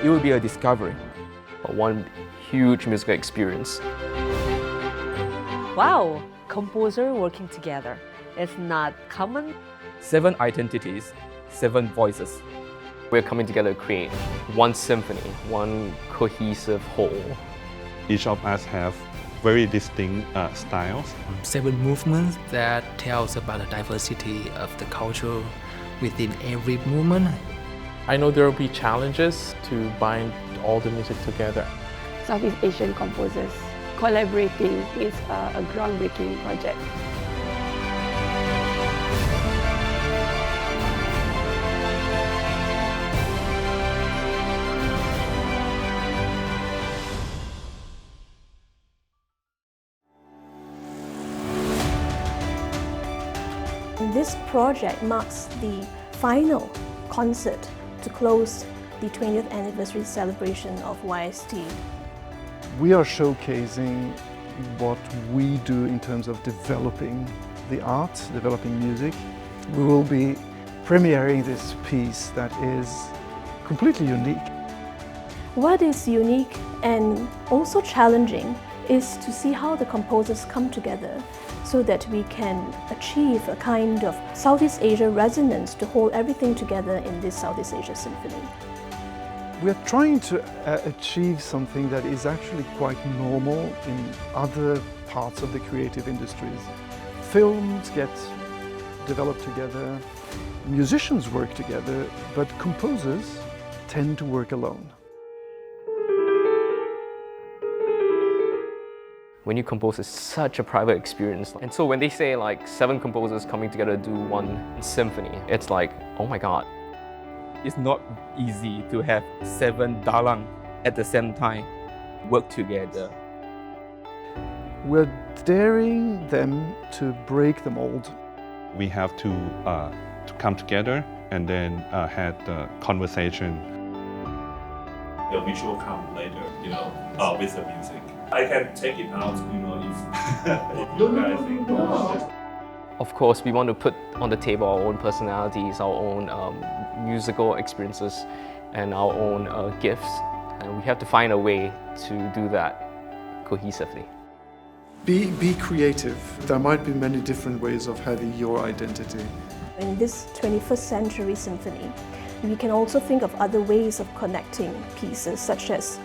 it will be a discovery. One huge musical experience. Wow, composer working together. It's not common. 7 identities, 7 voices. We're coming together to create one symphony, one cohesive whole. Each of us have very distinct styles. 7 movements that tells about the diversity of the culture within every movement. I know there will be challenges to bind all the music together. Southeast Asian composers collaborating is a groundbreaking project. This project marks the final concert to close the 20th anniversary celebration of YST. We are showcasing what we do in terms of developing the art, developing music. We will be premiering this piece that is completely unique. What is unique and also challenging is to see how the composers come together so that we can achieve a kind of Southeast Asia resonance to hold everything together in this Southeast Asia symphony. We're trying to achieve something that is actually quite normal in other parts of the creative industries. Films get developed together, musicians work together, but composers tend to work alone. When you compose, it's such a private experience. And so when they say like 7 composers coming together to do one symphony, it's like, oh my God. It's not easy to have 7 dalang at the same time work together. We're daring them to break the mold. We have to come together and then had the conversation. The visual come later, with the music. I can take it out, if you guys think about it. Of course, we want to put on the table our own personalities, our own musical experiences, and our own gifts. And we have to find a way to do that cohesively. Be creative. There might be many different ways of having your identity. In this 21st century symphony, we can also think of other ways of connecting pieces, such as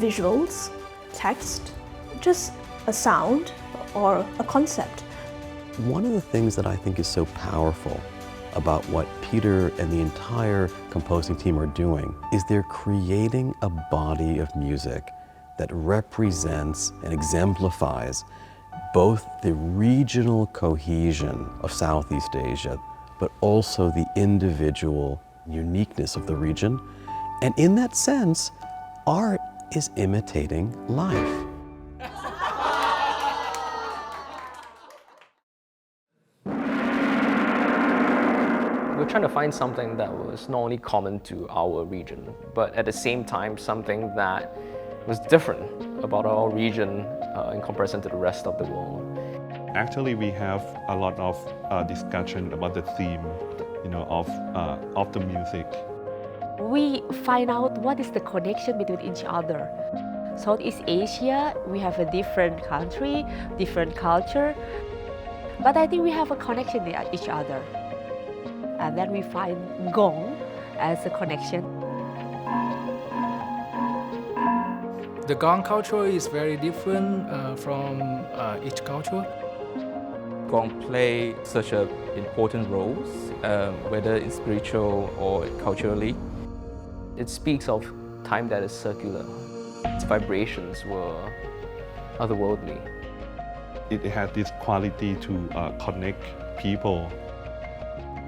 visuals, text, just a sound or a concept. One of the things that I think is so powerful about what Peter and the entire composing team are doing is they're creating a body of music that represents and exemplifies both the regional cohesion of Southeast Asia, but also the individual uniqueness of the region. And in that sense, art is imitating life. We're trying to find something that was not only common to our region, but at the same time something that was different about our region in comparison to the rest of the world. Actually, we have a lot of discussion about the theme, of the music. We find out what is the connection between each other. Southeast Asia, we have a different country, different culture, but I think we have a connection with each other. And then we find gong as a connection. The gong culture is very different from each culture. Gong play such an important role, whether it's spiritual or culturally. It speaks of time that is circular. Its vibrations were otherworldly. It had this quality to connect people.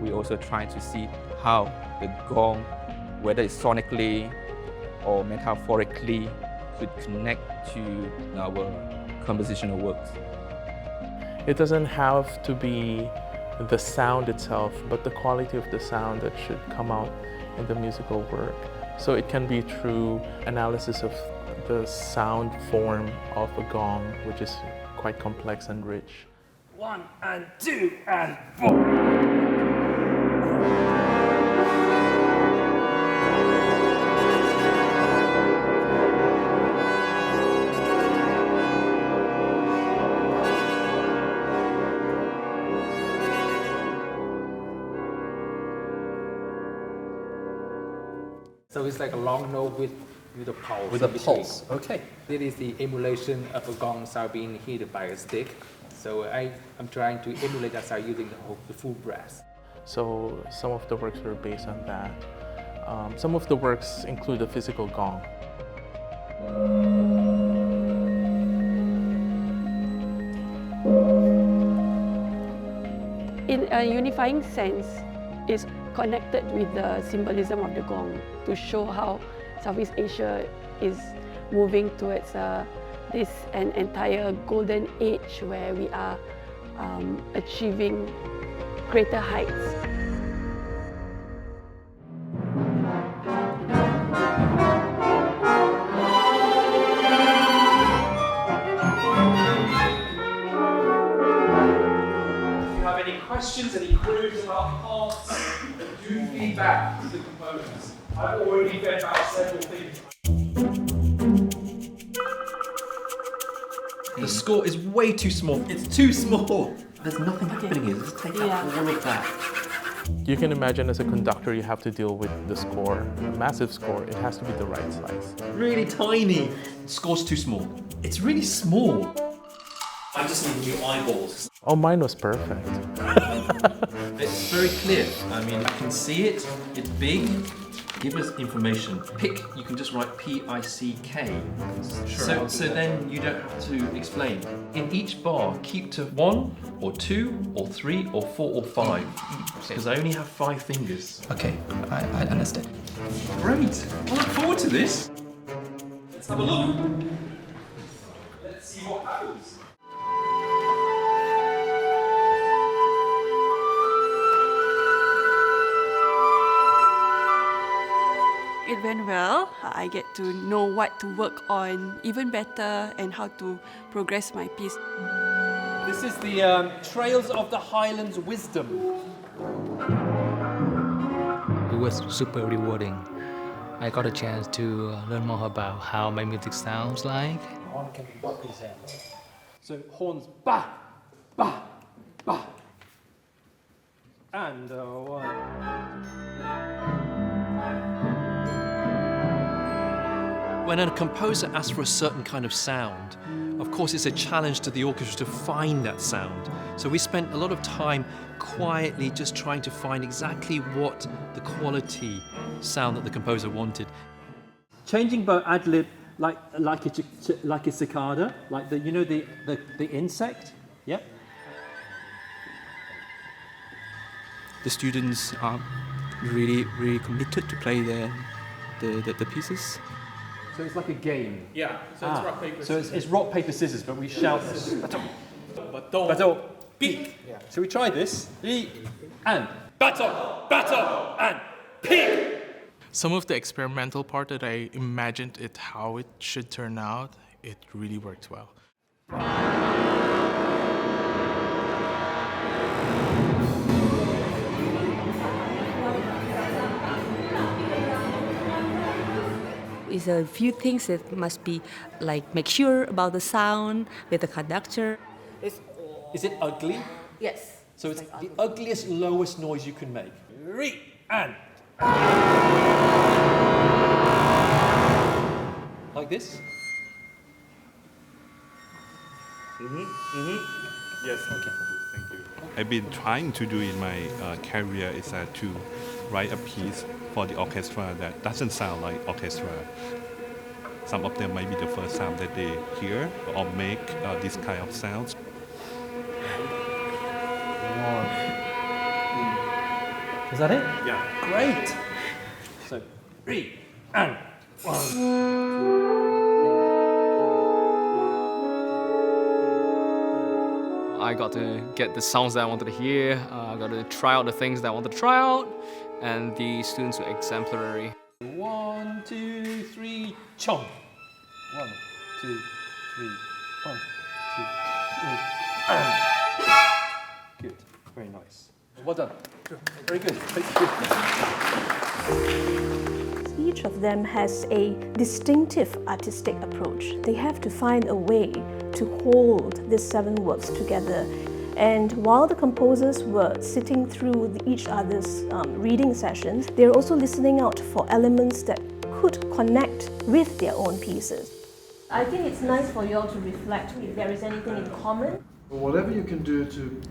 We also try to see how the gong, whether it's sonically or metaphorically, could connect to our compositional works. It doesn't have to be the sound itself, but the quality of the sound that should come out in the musical work. So it can be through analysis of the sound form of a gong, which is quite complex and rich. 1 and 2 and 4. So it's like a long note with a pulse. With a in between. pulse, okay. This is the emulation of a gong sound being hit by a stick. So I'm trying to emulate that sound using the full brass. So some of the works were based on that. Some of the works include a physical gong. In a unifying sense, it's connected with the symbolism of the gong to show how Southeast Asia is moving towards this an entire golden age where we are achieving greater heights. Questions, any queries about parts, do feedback to the components. I've already fed back several things. The score is way too small. It's too small. There's nothing happening here. Let's take out all of that. You can imagine as a conductor you have to deal with the score, a massive score. It has to be the right size. Really tiny. The score's too small. It's really small. I just need new eyeballs. Oh, mine was perfect. It's very clear. I mean, you can see it. It's big. Give us information. Pick, you can just write P-I-C-K. Sure. So then you don't have to explain. In each bar, keep to 1 or 2 or 3 or 4 or 5. Because I only have 5 fingers. Okay, I understand. Great. I look forward to this. Let's have a look. Let's see what happens. It went well. I get to know what to work on even better and how to progress my piece. This is the Trails of the Highlands Wisdom. It was super rewarding. I got a chance to learn more about how my music sounds like. Horn can represent. So horns, ba, ba, ba. And one. When a composer asks for a certain kind of sound, of course it's a challenge to the orchestra to find that sound. So we spent a lot of time quietly just trying to find exactly what the quality sound that the composer wanted. Changing bow ad lib like a cicada, like the insect. Yep. The students are really committed to play the pieces. So it's like a game. Yeah, so it's rock, paper, scissors. So it's rock, paper, scissors, but we shout this. Baton, pique. Shall we try this? And baton, and pique. Some of the experimental part that I imagined how it should turn out, it really worked well. Is a few things that must be make sure about the sound with the conductor. Is it ugly? Yes. So it's the ugliest, lowest noise you can make. And like this. Yes. Okay. Thank you. I've been trying to do in my career is to write a piece for the orchestra that doesn't sound like orchestra. Some of them might be the first time that they hear or make this kind of sounds. Is that it? Yeah. Great. So, and I got to get the sounds that I wanted to hear. I got to try out the things that I wanted to try out, and the students were exemplary. 1, 2, 3, chomp. 1, 2, 3, 1, 2, 3, and. Good. Very nice. Well done. Very good. Each of them has a distinctive artistic approach. They have to find a way to hold these 7 works together And while the composers were sitting through each other's reading sessions, they're also listening out for elements that could connect with their own pieces. I think it's nice for you all to reflect if there is anything in common. Whatever you can do to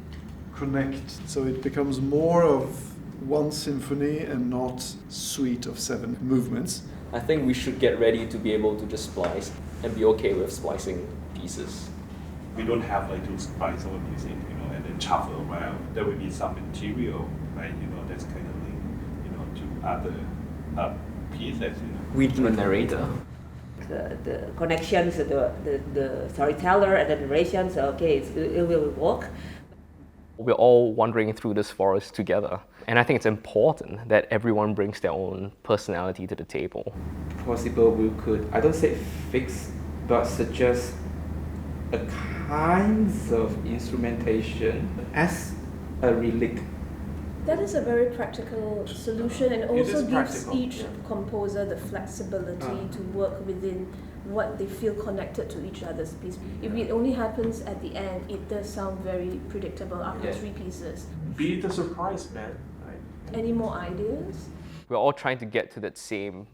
connect so it becomes more of one symphony and not suite of 7 movements. I think we should get ready to be able to just splice and be okay with splicing pieces. We don't have like to splice our music, and then shuffle around. There will be some material, right? That's kind of linked, to other pieces. With the narrator. The connections, the storyteller and the narrations, okay, it will work. We're all wandering through this forest together. And I think it's important that everyone brings their own personality to the table. Possible we could, I don't say fix, but suggest a kinds of instrumentation as a relic. That is a very practical solution and also gives practical, each composer the flexibility to work within what they feel connected to each other's piece. If it only happens at the end, it does sound very predictable after 3 pieces. Be the surprise, man. Any more ideas? We're all trying to get to that same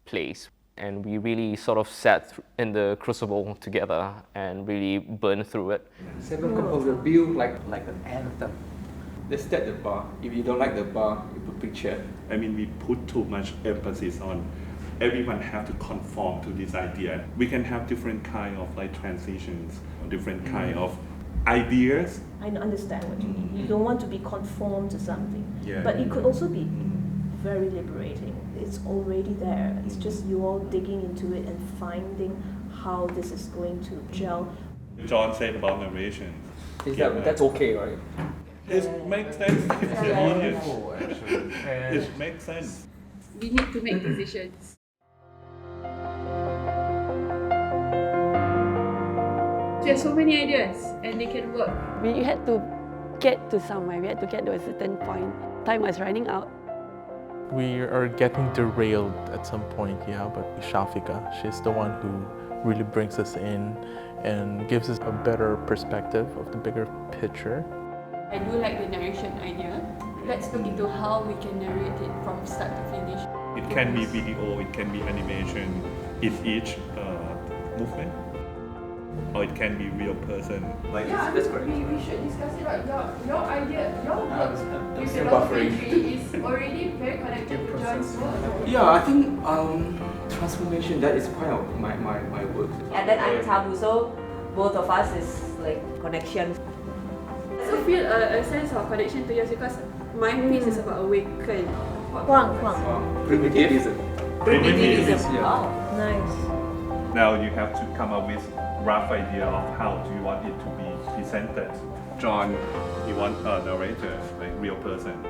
place, and we really sort of sat in the crucible together and really burned through it. 7 composers build like an anthem. They set the bar. If you don't like the bar, you put picture. I mean, we put too much emphasis on everyone have to conform to this idea. We can have different kind of like transitions, different kind of ideas. I understand what you mean. You don't want to be conformed to something. Yeah. But it could also be very liberating. It's already there. It's just you all digging into it and finding how this is going to gel. John said about narration. That's okay, right? It makes sense. It makes sense. We need to make decisions. We have so many ideas and they can work. We had to get to somewhere, we had to get to a certain point. Time was running out. We are getting derailed at some point, but Syafiqah, she's the one who really brings us in and gives us a better perspective of the bigger picture. I do like the narration idea. Let's look into how we can narrate it from start to finish. It can be video, it can be animation in each movement, or it can be real person. We should discuss it. Right? Your idea, your work with philosophy is already very connected to John's work. Yeah, I think transformation, that is part of my work. And then I'm Tabu, so both of us is like connection. I also feel a sense of connection to yours because my piece is about awaken. Huang. Primitivism. Primitivism. Yeah. Wow. Nice. Now you have to come up with rough idea of how do you want it to be presented. John, you want a narrator, like real person,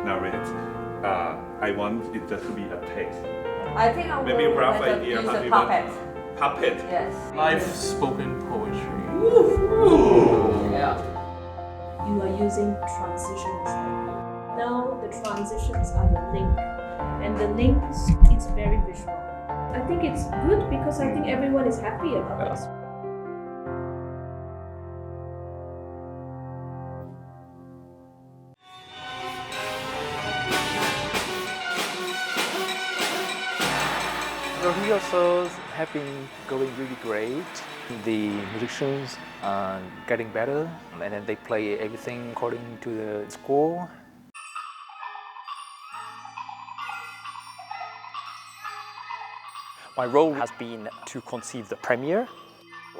narrate. I want it just to be a text. I think I will Maybe a rough idea use how a you puppet. want. Puppet. Yes. Live spoken poetry. Yeah. You are using transitions. Now the transitions are the link. And the links, it's very visual. I think it's good because I think everyone is happy about this. The rehearsals have been going really great. The musicians are getting better, and then they play everything according to the score. My role has been to conceive the premiere,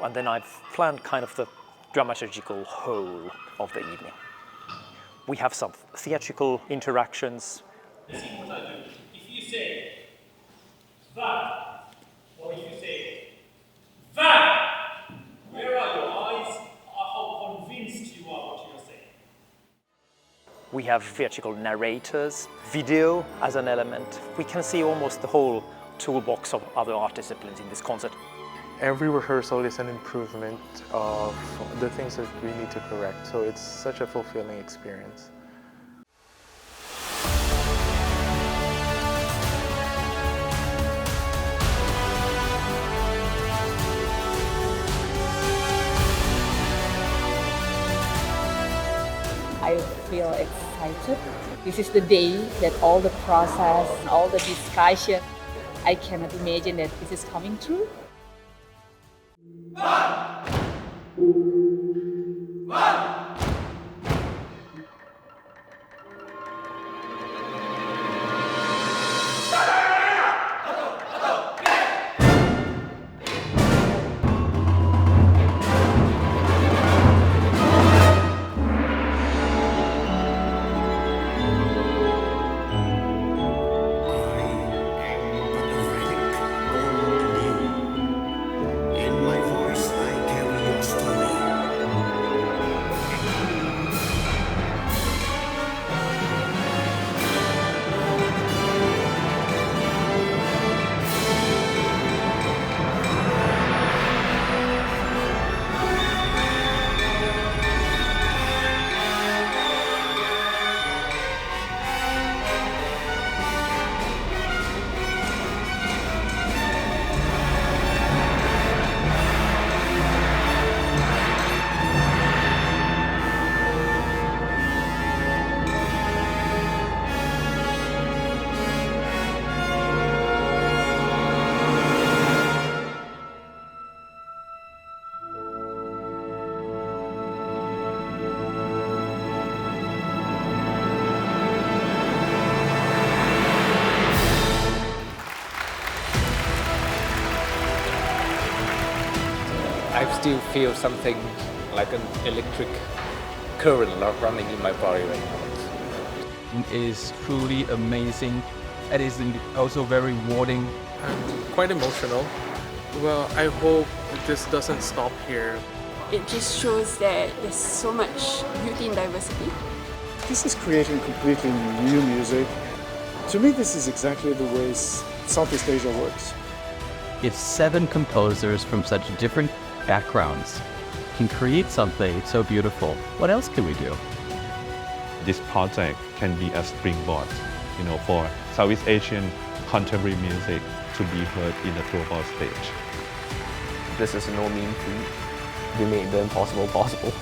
and then I've planned kind of the dramaturgical whole of the evening. We have some theatrical interactions. If you say that, or if you say that, where are your eyes? How convinced you are what you're saying? We have theatrical narrators, video as an element. We can see almost the whole toolbox of other art disciplines in this concert. Every rehearsal is an improvement of the things that we need to correct, so it's such a fulfilling experience. feel excited. This is the day that all the process, all the discussion, I cannot imagine that this is coming true. I still feel something like an electric current running in my body right now. It is truly amazing. It is also very rewarding. And quite emotional. Well, I hope this doesn't stop here. It just shows that there's so much beauty in diversity. This is creating completely new music. To me, this is exactly the way Southeast Asia works. If 7 composers from such different backgrounds can create something so beautiful, what else can we do? This project can be a springboard, for Southeast Asian contemporary music to be heard in the global stage. This is no mean feat. We made the impossible possible.